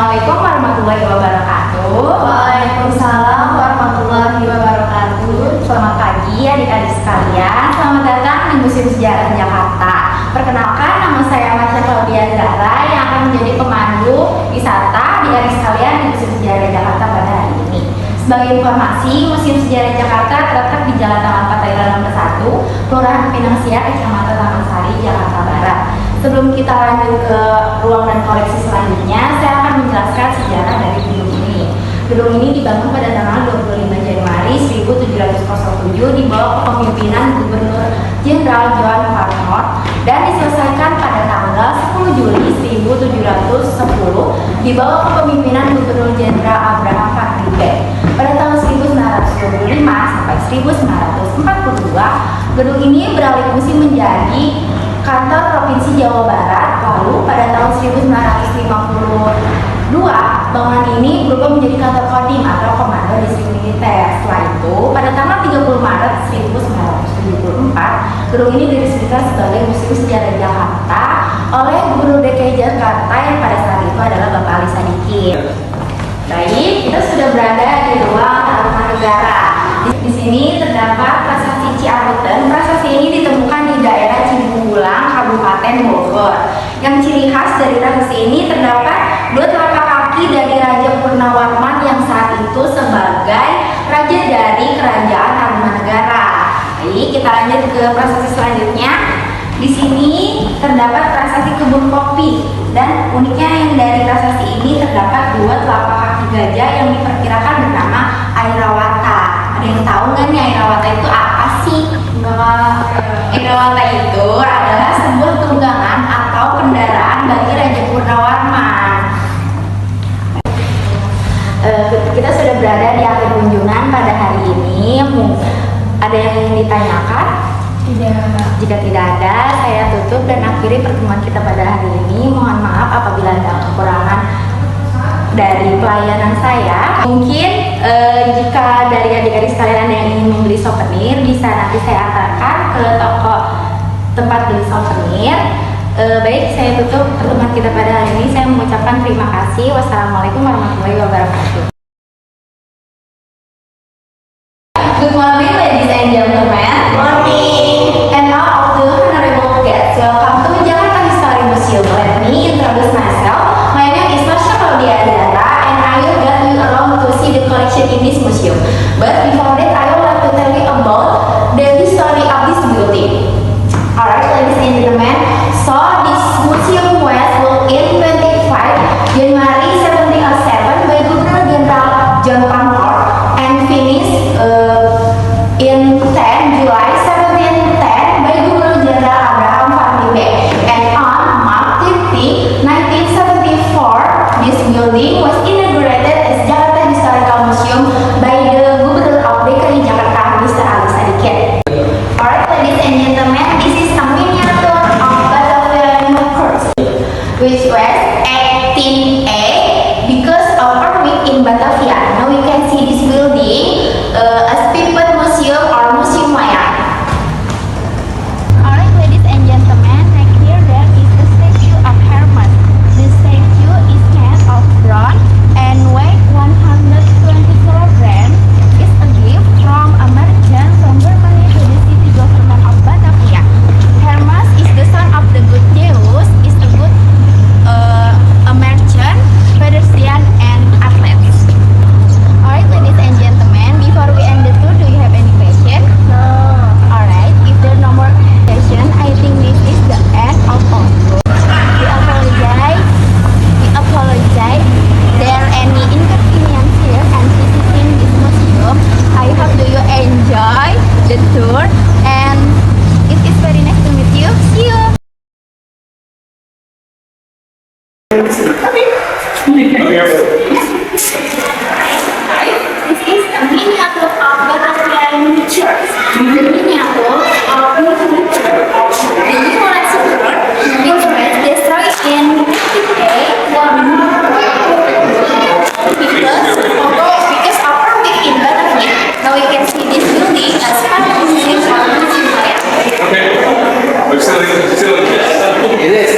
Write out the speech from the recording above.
Assalamualaikum warahmatullahi wabarakatuh. Waalaikumsalam warahmatullahi wabarakatuh. Selamat pagi adik-adik sekalian. Selamat datang di Museum Sejarah Jakarta. Perkenalkan, nama saya Masya Claudia Zara yang akan menjadi pemandu wisata adik-adik sekalian di Museum Sejarah Jakarta pada hari ini. Sebagai informasi, Museum Sejarah Jakarta terletak di Jalan Taman Patairan nomor 1, Kelurahan Pinang Siak, Kecamatan Taman Sari, Jakarta Barat. Sebelum kita lanjut ke ruang dan koleksi selanjutnya, saya akan menjelaskan sejarah dari gedung ini. Gedung ini dibangun pada tanggal 25 Januari 1707 di bawah kepemimpinan Gubernur Jenderal John Farquhar dan diselesaikan pada tanggal 10 Juli 1710 di bawah kepemimpinan Gubernur Jenderal Abraham Van Riebeeck. Pada tahun 1925 sampai 1942, gedung ini beralih fungsi menjadi kantor Provinsi Jawa Barat. Lalu pada tahun 1952, bangunan ini berubah menjadi kantor Kodim atau Komando Distrik Militer. Setelah itu, pada tanggal 30 Maret 1974, gedung ini diresmikan sebagai Museum Sejarah Jakarta oleh Gubernur DKI Jakarta yang pada saat itu adalah Bapak Ali Sadikin. Baik, kita sudah berada di ruang Tarumanegara. Di sini terdapat prasasti Ciaruten. Prasasti ini ditemukan di daerah Cibunggulang, Kabupaten Bogor. Yang ciri khas dari prasasti ini terdapat dua telapak kaki dari Raja Purnawarman yang saat itu sebagai raja dari Kerajaan Tarumanegara. Baik, kita lanjut ke prasasti selanjutnya. Di sini terdapat prasasti kebun kopi dan uniknya yang dari prasasti ini terdapat dua telapak kaki gajah yang diperkirakan bernama Airawata. Ada yang tahu nggak nih Airawata itu apa sih? Airawata itu adalah sebuah tunggangan atau kendaraan bagi Raja Purnawarman. Kita sudah berada di akhir kunjungan pada hari ini. Ada yang ingin ditanyakan? Tidak. Jika tidak ada, saya tutup dan akhiri pertemuan kita pada hari ini. Mohon maaf apabila ada kekurangan dari pelayanan saya. Mungkin jika dari adik-adik sekalian yang ingin membeli souvenir, bisa nanti saya antarkan ke toko tempat beli souvenir. Baik, saya tutup pertemuan kita pada hari ini. Saya mengucapkan terima kasih. Wassalamualaikum warahmatullahi wabarakatuh. Good morning, ladies and gentlemen. Morning. And all of the honorable guests, welcome to Jakarta History Museum. Let me introduce myself. My name is Masya Claudia Zara, and I will guide you around to see the collection in this museum. But before that, I would like to tell you about the history of this building. Alright, ladies and gentlemen, so this museum was built in 25 January 1707 by Gubernur Jenderal John Farquhar and finished in 10 July 1710 by Gubernur Jenderal Abraham Van Riebeeck. And on March 30, 1974, this building was inaugurated as Jakarta Historical Museum by the Gubernur of DKI Jakarta, Mr. Ali Sadikin. Alright, ladies and gentlemen, this is a miniature of Batavia University, which was 18A because of earthquake in Batavia. Now you can see this building as People Museum or Museum Maya. Alright, ladies and gentlemen, right here there is the statue of Hermes. The statue is made of bronze and weight 120 kilograms. It's a gift from a merchant from Germany to the city government of Batavia. Hermes is the son of the good Zeus, is a good a merchant, pedestrian, and athletes. Alright, ladies and gentlemen, before we end the tour, do you have any question? No. Alright, if there are no more question, I think this is the end of our tour. We apologize. There are any inconvenience here and visiting this museum. I hope do you enjoy the tour and it is very nice to meet you. See you. This is a miniature of Batavia Church. The miniature of the Nicolas Church, which was destroyed in 1958 because of earthquake in Batavia. Now you can see this building as part of the museum of Museum Maya. Okay. It is.